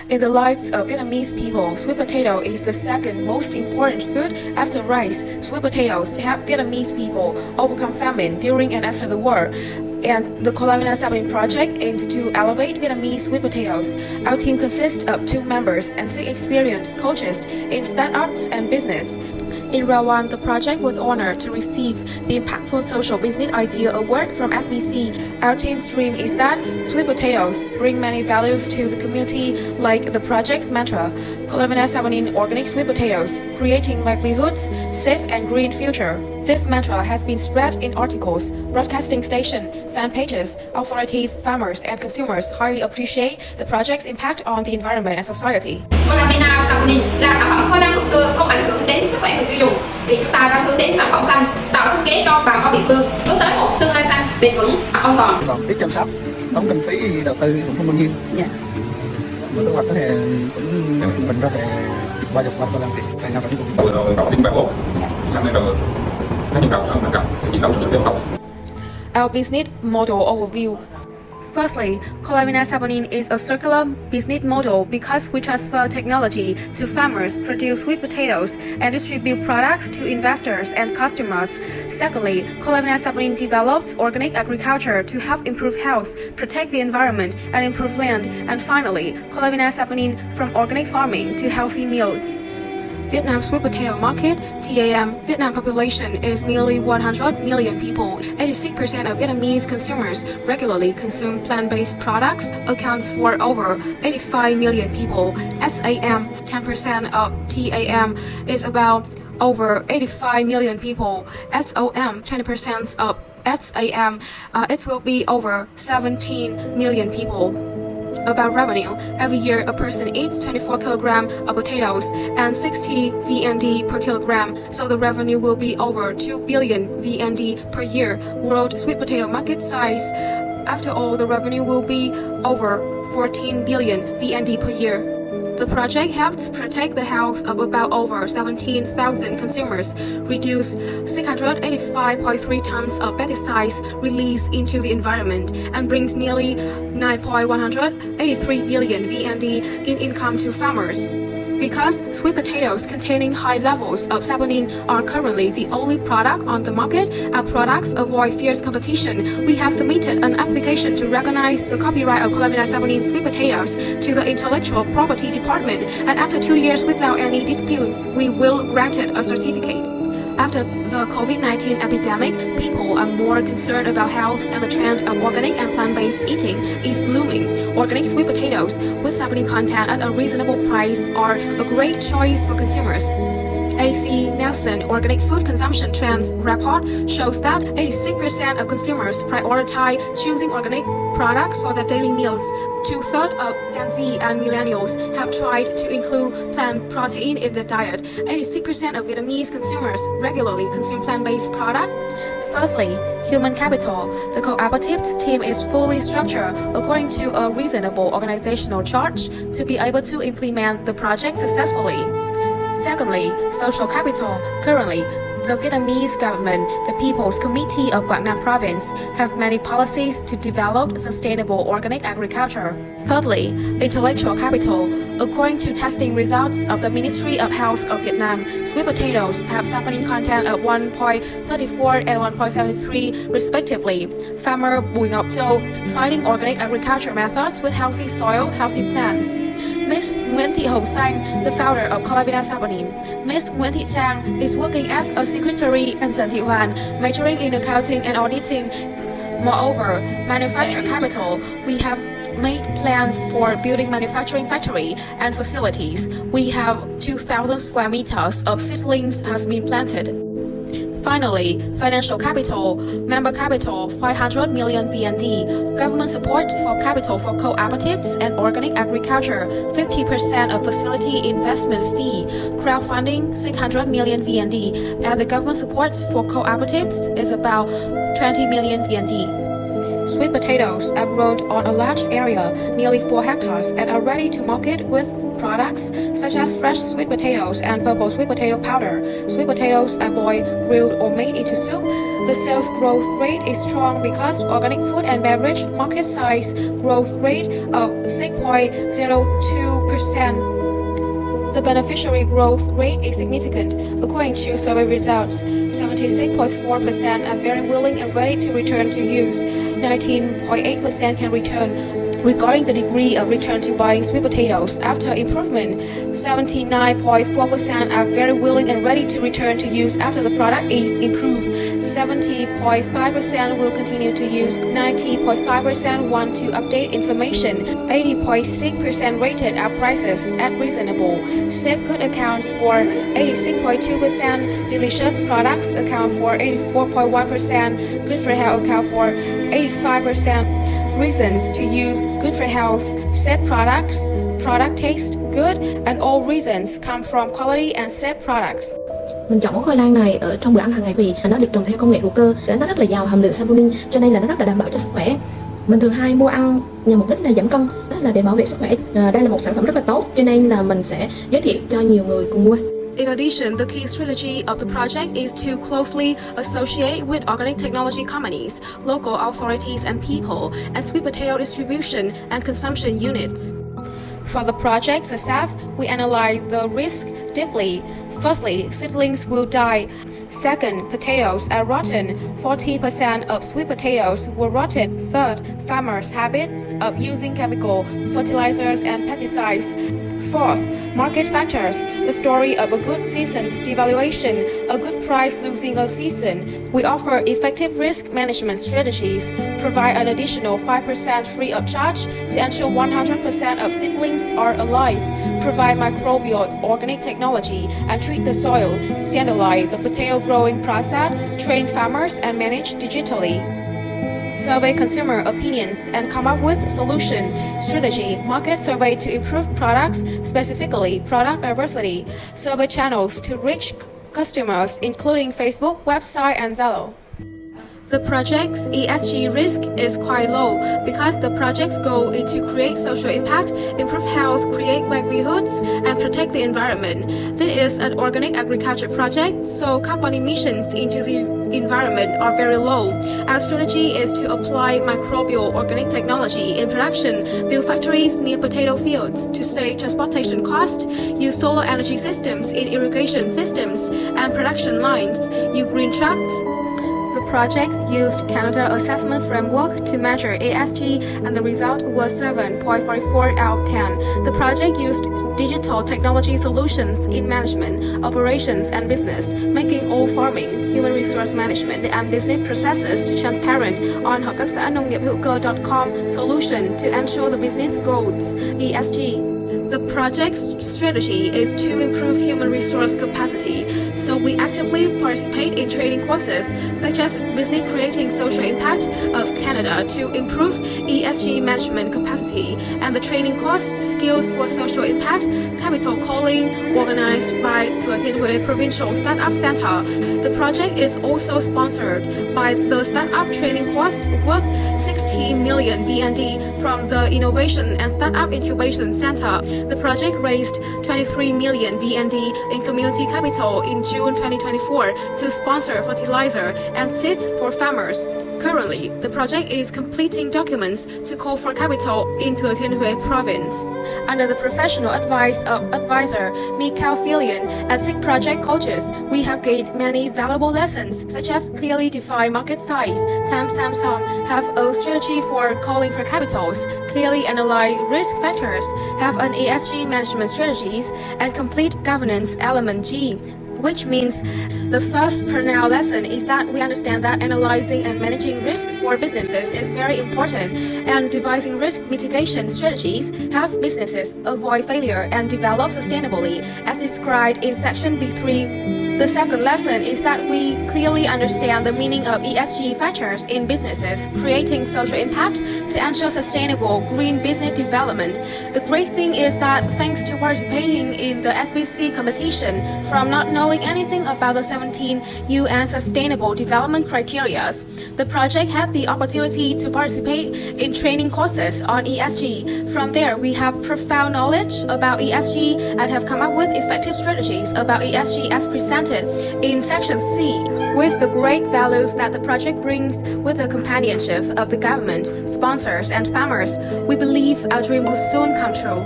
In the lives of Vietnamese people, sweet potato is the second most important food after rice. Sweet potatoes help Vietnamese people overcome famine during and after the war. And the Kolavina Saponin project aims to elevate Vietnamese sweet potatoes. Our team consists of 2 members and 6 experienced coaches in startups and business. In round 1, the project was honored to receive the Impactful Social Business Idea Award from SBC. Our team's dream is that sweet potatoes bring many values to the community, like the project's mantra, Kolavina Saponin Organic Sweet Potatoes, creating livelihoods, safe and green future. This mantra has been spread in articles, broadcasting station, fan pages. Authorities, farmers, and consumers highly appreciate the project's impact on the environment and society. Kolavina Saponin là sản phẩm khô năng hữu cơ không ảnh hưởng đến sức khỏe người tiêu dùng, vì chúng ta đang hướng đến sản phẩm xanh, tạo sinh kế cho bà con địa phương, hướng tới một tương lai xanh, bền vững và an toàn. Còn tiếp chăm sóc, tốn kinh phí đầu tư cũng không bao nhiêu. Mà thu hoạch thì mình có thể qua được qua làm việc, tại sao cũng đầu tiên bài bố, sang đây rồi. Our business model overview. Firstly, Kolavina Saponin is a circular business model because we transfer technology to farmers, produce sweet potatoes, and distribute products to investors and customers. Secondly, Kolavina Saponin develops organic agriculture to help improve health, protect the environment, and improve land. And finally, Kolavina Saponin from organic farming to healthy meals. Vietnam sweet potato market, TAM, Vietnam population is nearly 100 million people. 86% of Vietnamese consumers regularly consume plant-based products, accounts for over 85 million people. SAM, 10% of TAM is about over 85 million people. SOM, 20% of SAM, it will be over 17 million people. About revenue, every year a person eats 24 kilograms of potatoes and 60 VND per kilogram, so the revenue will be over 2 billion VND per year. World sweet potato market size, after all, the revenue will be over 14 billion VND per year. The project helps protect the health of about over 17,000 consumers, reduce 685.3 tons of pesticides released into the environment, and brings nearly 9.183 billion VND in income to farmers. Because sweet potatoes containing high levels of saponin are currently the only product on the market, our products avoid fierce competition. We have submitted an application to recognize the copyright of Kolavina Saponin sweet potatoes to the Intellectual Property Department, and after 2 years without any disputes, we will grant it a certificate. After the COVID-19 epidemic, people are more concerned about health, and the trend of organic and plant-based eating is blooming. Organic sweet potatoes with saponin content at a reasonable price are a great choice for consumers. AC Nelson Organic Food Consumption Trends report shows that 86% of consumers prioritize choosing organic products for their daily meals. 2/3 of Gen Z and millennials have tried to include plant protein in their diet. 86% of Vietnamese consumers regularly consume plant-based products. Firstly, human capital. The cooperatives team is fully structured according to a reasonable organizational chart to be able to implement the project successfully. Secondly, social capital. Currently, the Vietnamese government, the People's Committee of Quảng Nam Province, have many policies to develop sustainable organic agriculture. Thirdly, intellectual capital. According to testing results of the Ministry of Health of Vietnam, sweet potatoes have saponin content at 1.34 and 1.73 respectively. Farmer Bùi Ngọc Châu finding organic agriculture methods with healthy soil, healthy plants. Ms. Nguyễn Thị Hồng Xanh, the founder of Kolavina Saponin. Ms. Nguyễn Thị Trang is working as a secretary, and Trần Thị Hoàn majoring in accounting and auditing. Moreover, manufacture capital. We have made plans for building manufacturing factory and facilities. We have 2,000 square meters of seedlings has been planted. Finally, financial capital, member capital 500 million VND, government support for capital for cooperatives and organic agriculture, 50% of facility investment fee, crowdfunding 600 million VND, and the government support for cooperatives is about 20 million VND. Sweet potatoes are grown on a large area, nearly 4 hectares, and are ready to market with products such as fresh sweet potatoes and purple sweet potato powder. Sweet potatoes are boiled, grilled, or made into soup. The sales growth rate is strong because organic food and beverage market size growth rate of 6.02% 6%. The beneficiary growth rate is significant. According to survey results, 76.4% are very willing and ready to return to use. 19.8% can return. Regarding the degree of return to buying sweet potatoes after improvement, 79.4% are very willing and ready to return to use after the product is improved. 70.5% will continue to use. 90.5% want to update information. 80.6% rated our prices at reasonable. Safe good accounts for 86.2%. Delicious products account for 84.1%. Good for health account for 85%. Reasons to use good for health, safe products, product taste good, and all reasons come from quality and safe products. Mình chọn món khoai lang này ở trong bữa ăn hàng ngày vì nó được trồng theo công nghệ hữu cơ, nó rất là giàu hàm lượng saponin, cho nên là nó rất là đảm bảo cho sức khỏe. Mình thường hay mua ăn nhằm mục đích là giảm cân, đó là để bảo vệ sức khỏe. Đây là một sản phẩm rất là tốt, cho nên là mình sẽ giới thiệu cho nhiều người cùng mua. In addition, the key strategy of the project is to closely associate with organic technology companies, local authorities and people, and sweet potato distribution and consumption units. For the project's success, we analyze the risk deeply. Firstly, seedlings will die. Second, potatoes are rotten. 40% of sweet potatoes were rotten. Third, farmers' habits of using chemical fertilizers and pesticides. Fourth, market factors. The story of a good season's devaluation, a good price losing a season. We offer effective risk management strategies, provide an additional 5% free of charge to ensure 100% of seedlings are alive, provide microbial organic technology, and treat the soil, standardize the potato growing process, train farmers, and manage digitally. Survey consumer opinions and come up with solution, strategy, market survey to improve products, specifically product diversity, survey channels to reach customers including Facebook, website, and Zillow. The project's ESG risk is quite low because the project's goal is to create social impact, improve health, create livelihoods, and protect the environment. This is an organic agriculture project, so carbon emissions into the environment are very low. Our strategy is to apply microbial organic technology in production, build factories near potato fields to save transportation costs, use solar energy systems in irrigation systems and production lines, use green trucks. The project used Canada Assessment Framework to measure ESG, and the result was 7.44 out of 10. The project used digital technology solutions in management, operations, and business, making all farming, human resource management, and business processes transparent on hợp tác xã nông nghiệp hữu cơ.com solution to ensure the business goals ESG. The project's strategy is to improve human resource capacity, so we actively participate in training courses such as business creating social impact of Canada to improve ESG management capacity, and the training course skills for social impact capital calling organized by Thừa Thiên Huế Provincial Startup Center. The project is also sponsored by the startup training course worth 60 million VND from the Innovation and Startup Incubation Center. The project raised 23 million VND in community capital in June 2024 to sponsor fertilizer and seeds for farmers. Currently, the project is completing documents to call for capital in Thừa Thiên Huế province. Under the professional advice of advisor Mikael Filian and SIG project coaches, we have gained many valuable lessons such as clearly define market size, time Samsung, have a strategy for calling for capitals, clearly analyze risk factors, have an ESG management strategies, and complete governance element G, which means the first pronoun lesson is that we understand that analyzing and managing risk for businesses is very important, and devising risk mitigation strategies helps businesses avoid failure and develop sustainably, as described in section B3. The second lesson is that we clearly understand the meaning of ESG factors in businesses, creating social impact to ensure sustainable green business development. The great thing is that thanks to participating in the SBC competition, from not knowing anything about the 17 UN Sustainable Development Criteria, the project had the opportunity to participate in training courses on ESG. From there, we have profound knowledge about ESG and have come up with effective strategies about ESG as presented in section C. With the great values that the project brings with the companionship of the government, sponsors, and farmers, we believe our dream will soon come true.